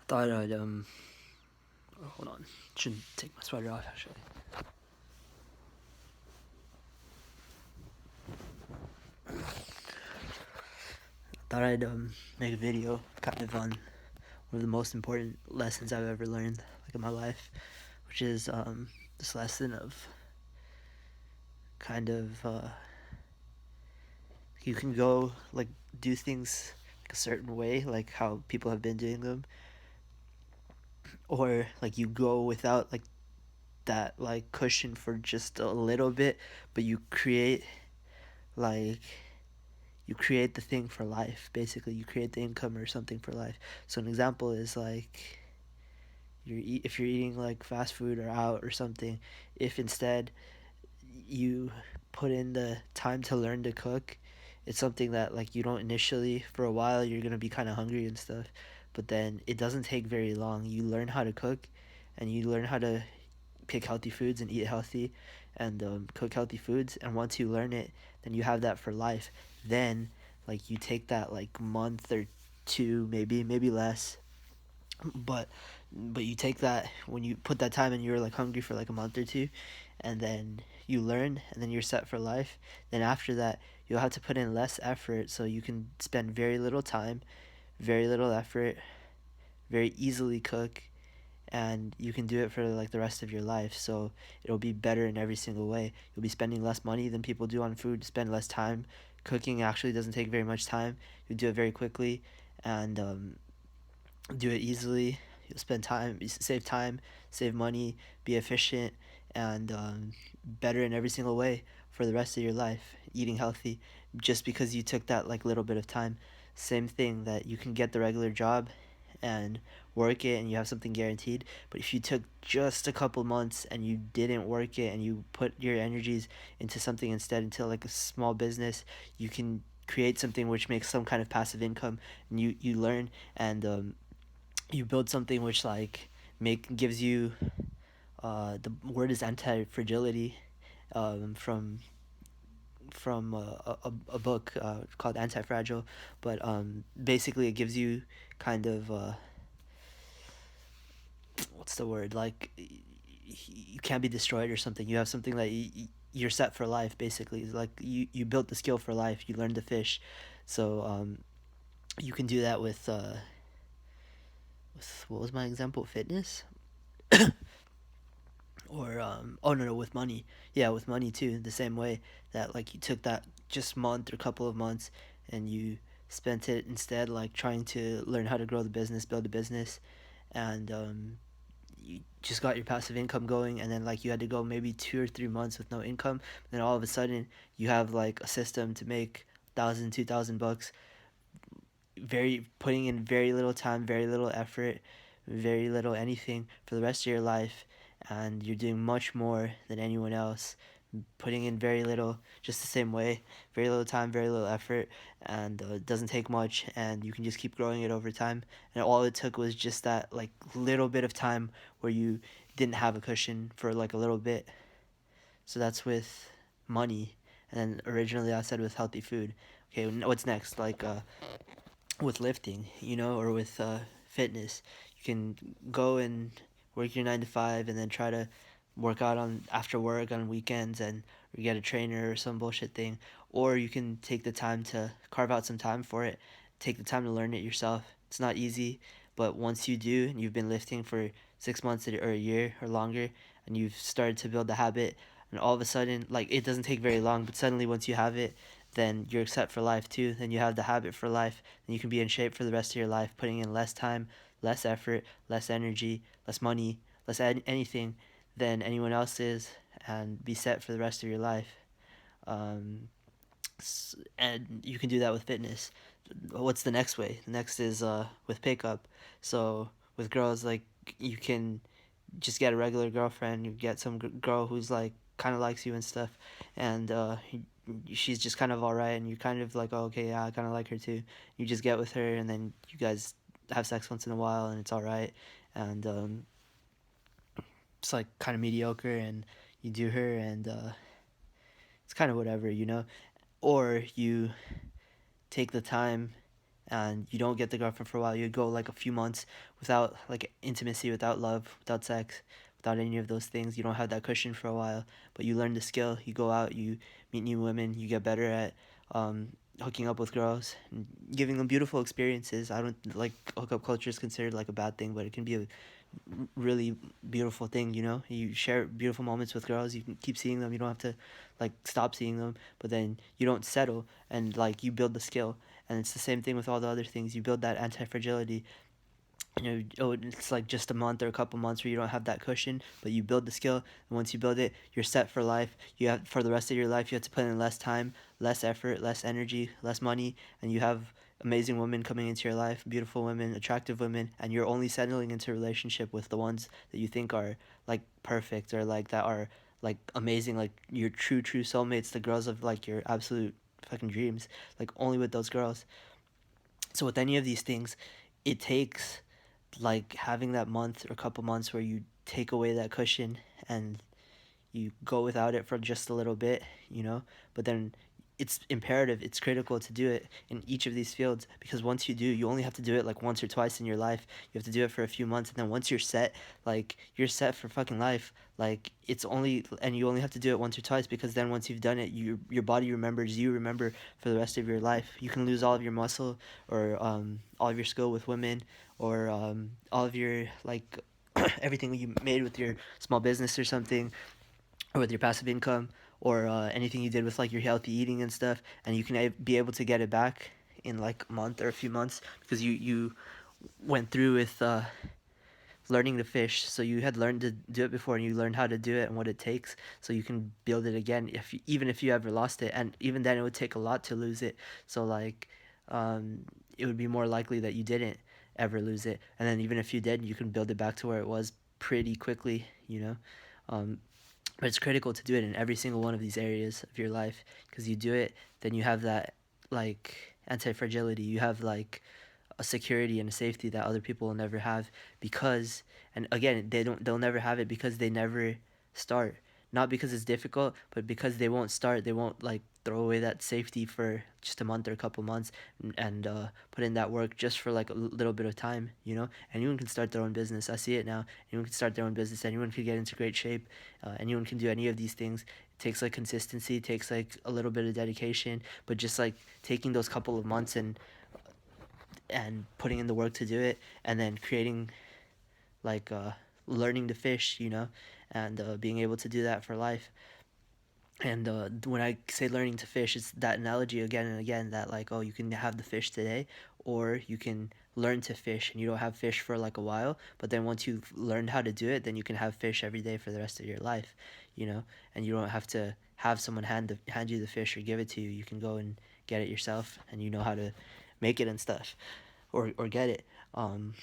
Thought I'd hold on. Shouldn't take my sweater off actually. Thought I'd make a video kind of on one of the most important lessons I've ever learned like in my life, which is this lesson of kind of you can go like do things like a certain way, like how people have been doing them, or like you go without like that like cushion for just a little bit, but like you create the thing for life. Basically, you create the income or something for life. So an example is like if you're eating like fast food or out or something, if instead you put in the time to learn to cook, it's something that like you don't initially, for a while you're gonna be kind of hungry and stuff, but then it doesn't take very long. You learn how to cook, and you learn how to pick healthy foods and eat healthy, and cook healthy foods. And once you learn it, then you have that for life. Then like you take that like month or two, maybe less, but you take that when you put that time and you're like hungry for like a month or two, and then you learn, and then you're set for life. Then after that you'll have to put in less effort, so you can spend very little time, very little effort, very easily cook, and you can do it for like the rest of your life. So it'll be better in every single way. You'll be spending less money than people do on food, spend less time. Cooking actually doesn't take very much time. You do it very quickly, and do it easily. You'll spend time, save money, be efficient, and better in every single way for the rest of your life. Eating healthy, just because you took that like little bit of time. Same thing that you can get the regular job and work it, and you have something guaranteed. But if you took just a couple months and you didn't work it, and you put your energies into something instead, into like a small business, you can create something which makes some kind of passive income, and you learn, and you build something which like gives you the word is anti-fragility, from a book called Anti-Fragile. But basically it gives you kind of what's the word, like you can't be destroyed or something. You have something that you're set for life. Basically, it's like you built the skill for life. You learned to fish. So you can do that with what was my example, fitness, or oh no, with money. Yeah, with money too, the same way that like you took that just month or couple of months, and you spent it instead like trying to learn how to grow the business, build a business, and you just got your passive income going. And then like you had to go maybe 2 or 3 months with no income, then all of a sudden you have like a system to make 1,000, 2,000 bucks, very putting in very little time, very little effort, very little anything for the rest of your life. And you're doing much more than anyone else, putting in very little, just the same way, very little time, very little effort, and it doesn't take much, and you can just keep growing it over time. And all it took was just that like little bit of time where you didn't have a cushion for like a little bit. So that's with money. And then originally I said with healthy food. Okay, what's next? Like with lifting, or with fitness, you can go and work your 9 to 5, and then try to work out on after work on weekends, and or get a trainer or some bullshit thing. Or you can take the time to carve out some time for it, take the time to learn it yourself. It's not easy, but once you do, and you've been lifting for 6 months or a year or longer, and you've started to build the habit, and all of a sudden, like, it doesn't take very long, but suddenly once you have it, then you're set for life too. Then you have the habit for life, and you can be in shape for the rest of your life, putting in less time, less effort, less energy, less money, less anything than anyone else is, and be set for the rest of your life. Um, and you can do that with fitness. What's the next way? The next is with pickup. So with girls, like, you can just get a regular girlfriend. You get some girl who's like kind of likes you and stuff, and she's just kind of alright, and you're kind of like, oh, okay, yeah, I kind of like her too. You just get with her, and then you guys have sex once in a while, and it's alright, and it's like kind of mediocre, and you do her, and it's kind of whatever. Or you take the time and you don't get the girlfriend for a while. You go like a few months without like intimacy, without love, without sex, without any of those things. You don't have that cushion for a while, but you learn the skill. You go out, you meet new women, you get better at um, hooking up with girls, and giving them beautiful experiences. I don't like hookup culture is considered like a bad thing, but it can be a really beautiful thing. You know, you share beautiful moments with girls. You can keep seeing them. You don't have to like stop seeing them, but then you don't settle, and like you build the skill. And it's the same thing with all the other things. You build that anti-fragility. You know, oh, it's like just a month or a couple months where you don't have that cushion, but you build the skill, and once you build it, you're set for life. You have for the rest of your life. You have to put in less time, less effort, less energy, less money, and you have amazing women coming into your life, beautiful women, attractive women, and you're only settling into a relationship with the ones that you think are like perfect, or like that are like amazing, like your true soulmates, the girls of like your absolute fucking dreams, like only with those girls. So with any of these things, it takes like having that month or couple months where you take away that cushion and you go without it for just a little bit, you know, but then it's imperative, it's critical to do it in each of these fields, because once you do, you only have to do it like once or twice in your life. You have to do it for a few months, and then once you're set, like you're set for fucking life. Like it's only, and you only have to do it once or twice, because then once you've done it, your body remembers, you remember for the rest of your life. You can lose all of your muscle, or all of your skill with women, or all of your like everything you made with your small business or something, or with your passive income, or anything you did with like your healthy eating and stuff, and you can be able to get it back in like a month or a few months, because you went through with learning to fish. So you had learned to do it before, and you learned how to do it and what it takes, so you can build it again, if even if you ever lost it, and even then it would take a lot to lose it. So like um, it would be more likely that you didn't ever lose it, and then even if you did, you can build it back to where it was pretty quickly, you know. um, but it's critical to do it in every single one of these areas of your life, because you do it, then you have that like anti-fragility. You have like a security and a safety that other people will never have, because, and again, they'll never have it because they never start. Not because it's difficult, but because they won't start. They won't like throw away that safety for just a month or a couple months, and put in that work just for like a little bit of time, you know. Anyone can start their own business. I see it now. Anyone can start their own business. Anyone can get into great shape. Anyone can do any of these things. It takes like consistency. It takes like a little bit of dedication, but just like taking those couple of months and putting in the work to do it, and then creating like learning to fish, you know, and being able to do that for life. And when I say learning to fish, it's that analogy again and again, that like, oh, you can have the fish today, or you can learn to fish and you don't have fish for like a while, but then once you've learned how to do it, then you can have fish every day for the rest of your life, you know. And you don't have to have someone hand you the fish or give it to you. You can go and get it yourself, and you know how to make it and stuff, or get it. Um,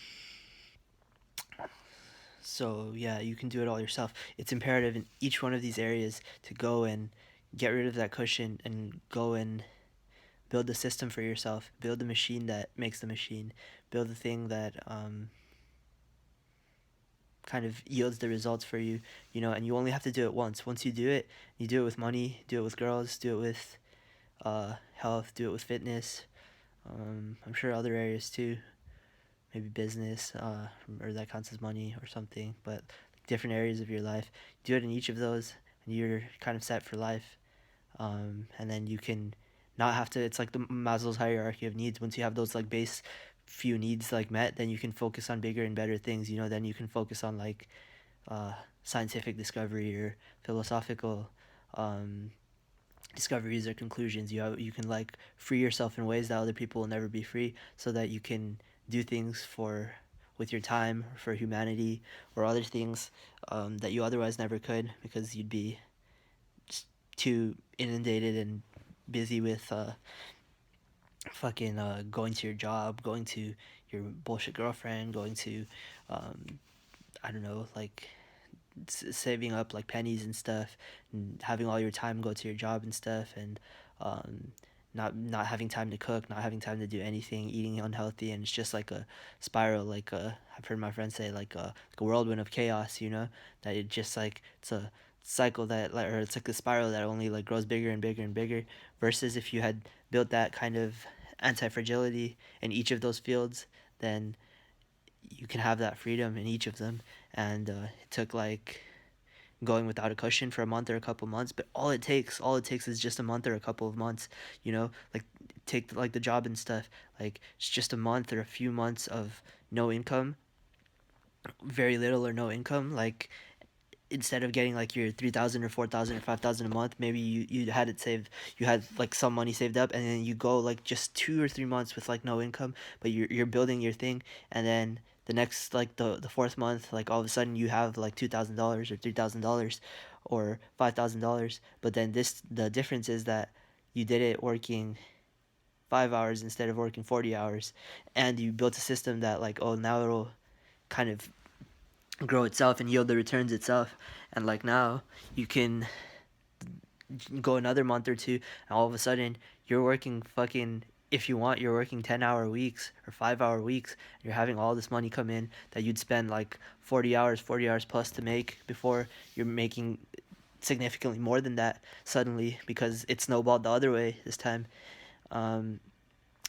so yeah, you can do it all yourself. It's imperative in each one of these areas to go and get rid of that cushion and go and build the system for yourself. Build the machine that makes the machine. Build the thing that kind of yields the results for you, you know. And you only have to do it once. Once you do it with money, do it with girls, do it with health, do it with fitness. I'm sure other areas too, maybe business, or that counts as money or something, but different areas of your life. Do it in each of those, and you're kind of set for life. And then you can not have to. It's like the Maslow's hierarchy of needs. Once you have those like base few needs like met, then you can focus on bigger and better things. You know, then you can focus on like uh, scientific discovery or philosophical um, discoveries or conclusions. You can like free yourself in ways that other people will never be free, so that you can do things for with your time for humanity, or other things that you otherwise never could, because you'd be just too inundated and busy with fucking going to your job, going to your bullshit girlfriend, going to um, I don't know, like saving up like pennies and stuff, and having all your time go to your job and stuff, and um, not having time to cook, not having time to do anything, eating unhealthy, and it's just like a spiral. Like I've heard my friends say like a whirlwind of chaos. You know, that it just like it's a cycle that like, or it's like a spiral that only like grows bigger and bigger and bigger. Versus if you had built that kind of anti-fragility in each of those fields, then you can have that freedom in each of them. And it took like going without a cushion for a month or a couple months, but all it takes is just a month or a couple of months, like take like the job and stuff. Like it's just a month or a few months of no income, very little or no income. Like instead of getting like your 3,000 or 4,000 or 5,000 a month, maybe you had it saved, you had like some money saved up, and then you go like just 2 or 3 months with like no income, but you're building your thing, and then the next like the fourth month, like all of a sudden you have like $2,000 or $3,000 or $5,000. But then the difference is that you did it working 5 hours instead of working 40 hours, and you built a system that like, oh, now it'll kind of grow itself and yield the returns itself. And like now you can go another month or two, and all of a sudden you're working fucking, if you want, you're working 10-hour weeks or 5-hour weeks. You're having all this money come in that you'd spend like 40 hours plus to make before. You're making significantly more than that suddenly because it snowballed the other way this time. um,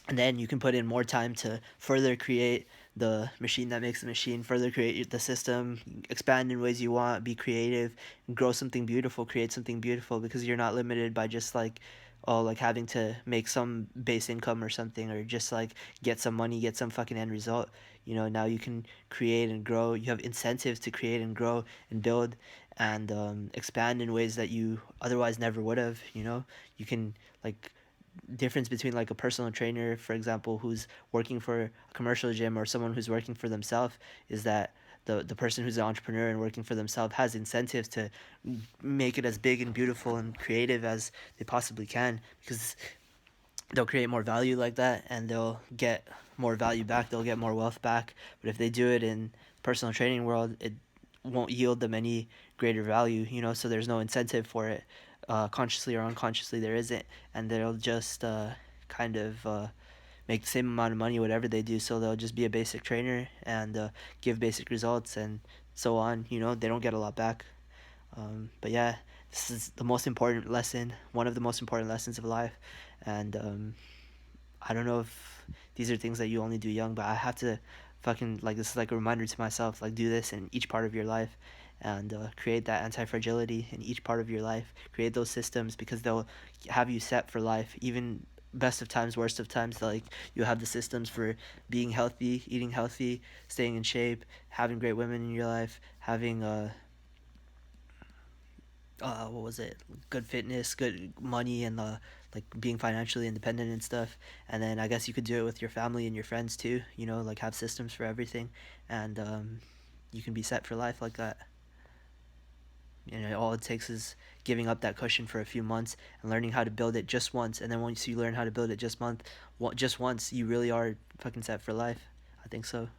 and then you can put in more time to further create the machine that makes the machine, further create the system, expand in ways you want, be creative, grow something beautiful, create something beautiful, because you're not limited by just like, oh, like having to make some base income or something, or just like get some money, get some fucking end result. Now you can create and grow. You have incentives to create and grow and build and expand in ways that you otherwise never would have. You can like, difference between like a personal trainer, for example, who's working for a commercial gym or someone who's working for themselves, is that the person who's an entrepreneur and working for themselves has incentives to make it as big and beautiful and creative as they possibly can, because they'll create more value like that, and they'll get more value back, they'll get more wealth back. But if they do it in personal training world, it won't yield them any greater value, so there's no incentive for it. Consciously or unconsciously there isn't, and they'll just kind of make the same amount of money whatever they do, so they'll just be a basic trainer and give basic results and so on. They don't get a lot back. But yeah, this is the most important lesson, one of the most important lessons of life. And I don't know if these are things that you only do young, but I have to fucking, like, this is like a reminder to myself, like, do this in each part of your life, and create that anti-fragility in each part of your life. Create those systems, because they'll have you set for life, even best of times, worst of times. Like, you have the systems for being healthy, eating healthy, staying in shape, having great women in your life, having what was it, good fitness, good money, and like being financially independent and stuff. And then I guess you could do it with your family and your friends too, like have systems for everything. And you can be set for life like that. All it takes is giving up that cushion for a few months and learning how to build it just once. And then once you learn how to build it just once, you really are fucking set for life. I think so.